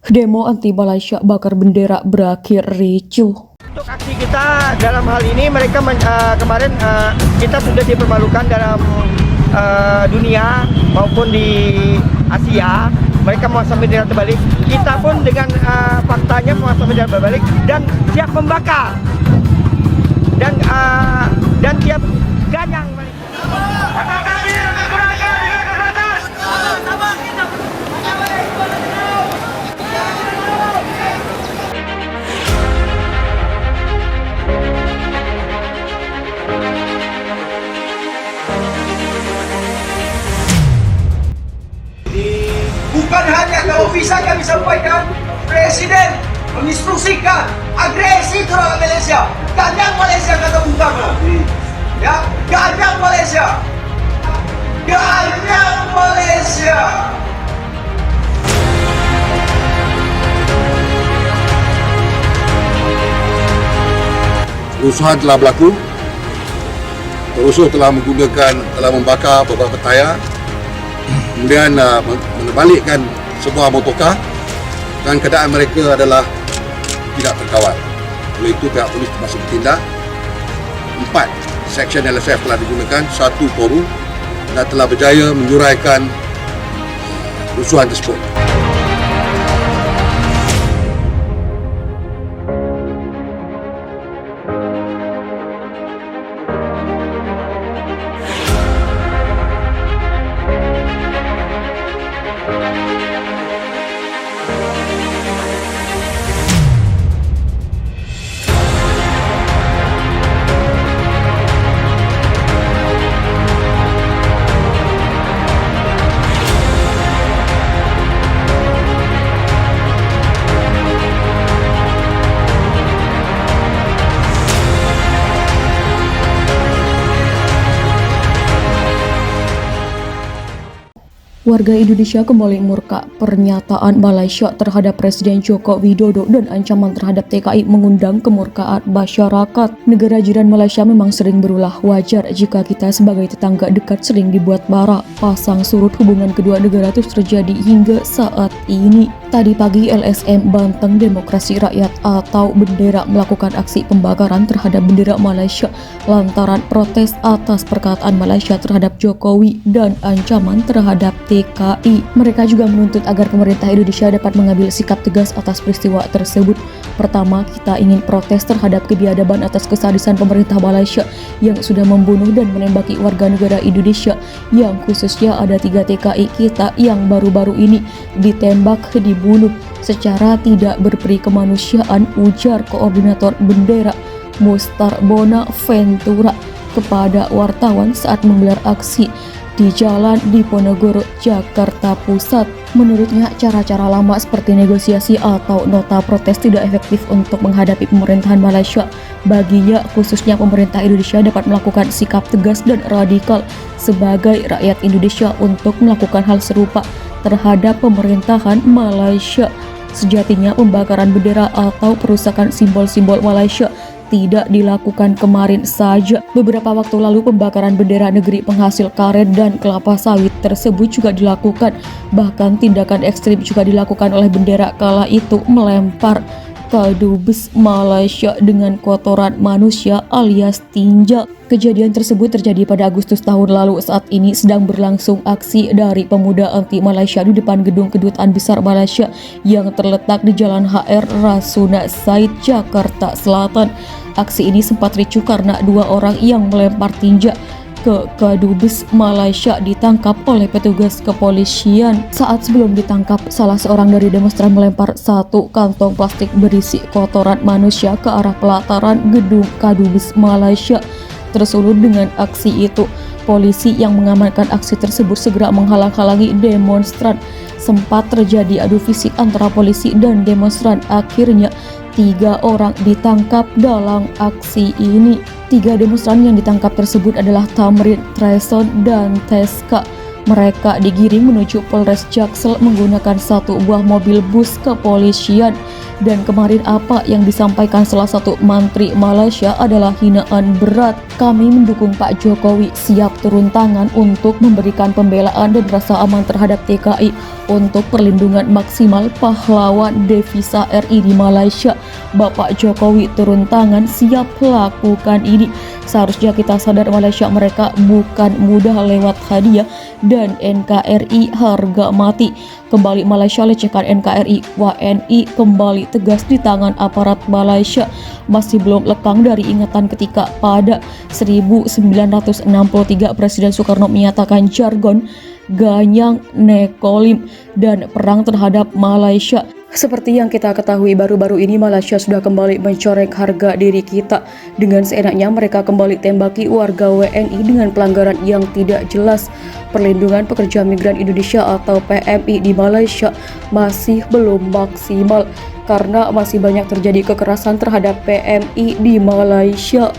Demo anti Malaysia bakar bendera berakhir ricuh. Untuk aksi kita dalam hal ini kemarin kita sudah dipermalukan dalam dunia maupun di Asia. Mereka memasang bendera terbalik. Kita pun dengan faktanya memasang bendera terbalik dan siap membakar dan siap ganyang. Bukan hanya kalau bisa kami sampaikan, Presiden menginstruksikan agresi terhadap Malaysia. Ganyang Malaysia kata Bung Karno. Ya, ganyang Malaysia. Ganyang Malaysia. Kerusuhan telah berlaku. Perusuh telah membakar beberapa tayar, kemudian menebalikkan sebuah motorkar dan keadaan mereka adalah tidak terkawal. Oleh itu pihak polis masih bertindak. 4 seksyen LSF telah digunakan, 1 Toru dan telah berjaya menyuraikan kerusuhan tersebut. Warga Indonesia kembali murka pernyataan Malaysia terhadap Presiden Joko Widodo dan ancaman terhadap TKI mengundang kemurkaan masyarakat. Negara jiran Malaysia memang sering berulah, wajar jika kita sebagai tetangga dekat sering dibuat bara. Pasang surut hubungan kedua negara terus terjadi hingga saat ini. Tadi pagi LSM Banteng Demokrasi Rakyat atau Bendera melakukan aksi pembakaran terhadap bendera Malaysia lantaran protes atas perkataan Malaysia terhadap Jokowi dan ancaman terhadap TKI. Mereka juga menuntut agar pemerintah Indonesia dapat mengambil sikap tegas atas peristiwa tersebut. Pertama, kita ingin protes terhadap kebiadaban atas kesadisan pemerintah Malaysia yang sudah membunuh dan menembaki warga negara Indonesia, yang khususnya ada 3 TKI kita yang baru-baru ini ditembak dibunuh secara tidak berperi kemanusiaan, ujar Koordinator Bendera Mustar Bonaventura kepada wartawan saat menggelar aksi di Jalan Diponegoro, Jakarta Pusat. Menurutnya, cara-cara lama seperti negosiasi atau nota protes tidak efektif untuk menghadapi pemerintahan Malaysia. Baginya, khususnya pemerintah Indonesia dapat melakukan sikap tegas dan radikal sebagai rakyat Indonesia untuk melakukan hal serupa terhadap pemerintahan Malaysia. Sejatinya, pembakaran bendera atau perusakan simbol-simbol Malaysia tidak dilakukan kemarin saja. Beberapa waktu lalu pembakaran bendera negeri penghasil karet dan kelapa sawit tersebut juga dilakukan. Bahkan tindakan ekstrim juga dilakukan oleh bendera kala itu, melempar kadubes Malaysia dengan kotoran manusia alias tinja. Kejadian tersebut terjadi pada Agustus tahun lalu. Saat ini sedang berlangsung aksi dari pemuda anti Malaysia di depan gedung Kedutaan Besar Malaysia yang terletak di Jalan HR Rasuna Said, Jakarta Selatan. Aksi ini sempat ricuh karena 2 orang yang melempar tinja ke kadubes Malaysia ditangkap oleh petugas kepolisian. Saat sebelum ditangkap, salah seorang dari demonstran melempar 1 kantong plastik berisi kotoran manusia ke arah pelataran gedung kadubes Malaysia. Tersulut dengan aksi itu, polisi yang mengamankan aksi tersebut segera menghalang-halangi demonstran. Sempat terjadi adu fisik antara polisi dan demonstran. Akhirnya 3 orang ditangkap dalam aksi ini. 3 demonstran yang ditangkap tersebut adalah Tamrin, Treson, dan Teska. Mereka digiring menuju Polres Jaksel menggunakan 1 buah mobil bus kepolisian. Dan kemarin apa yang disampaikan salah satu menteri Malaysia adalah hinaan berat. Kami mendukung Pak Jokowi siap turun tangan untuk memberikan pembelaan dan rasa aman terhadap TKI untuk perlindungan maksimal pahlawan devisa RI di Malaysia. Bapak Jokowi turun tangan siap lakukan ini. Seharusnya kita sadar Malaysia mereka bukan mudah lewat hadiah dan NKRI harga mati. Kembali Malaysia lecehkan NKRI, WNI kembali tegas di tangan aparat Malaysia. Masih belum lekang dari ingatan ketika pada 1963 Presiden Soekarno menyatakan jargon Ganyang Nekolim dan perang terhadap Malaysia. Seperti yang kita ketahui, baru-baru ini Malaysia sudah kembali mencoreng harga diri kita. Dengan seenaknya mereka kembali tembaki warga WNI dengan pelanggaran yang tidak jelas. Perlindungan pekerja migran Indonesia atau PMI di Malaysia masih belum maksimal karena masih banyak terjadi kekerasan terhadap PMI di Malaysia.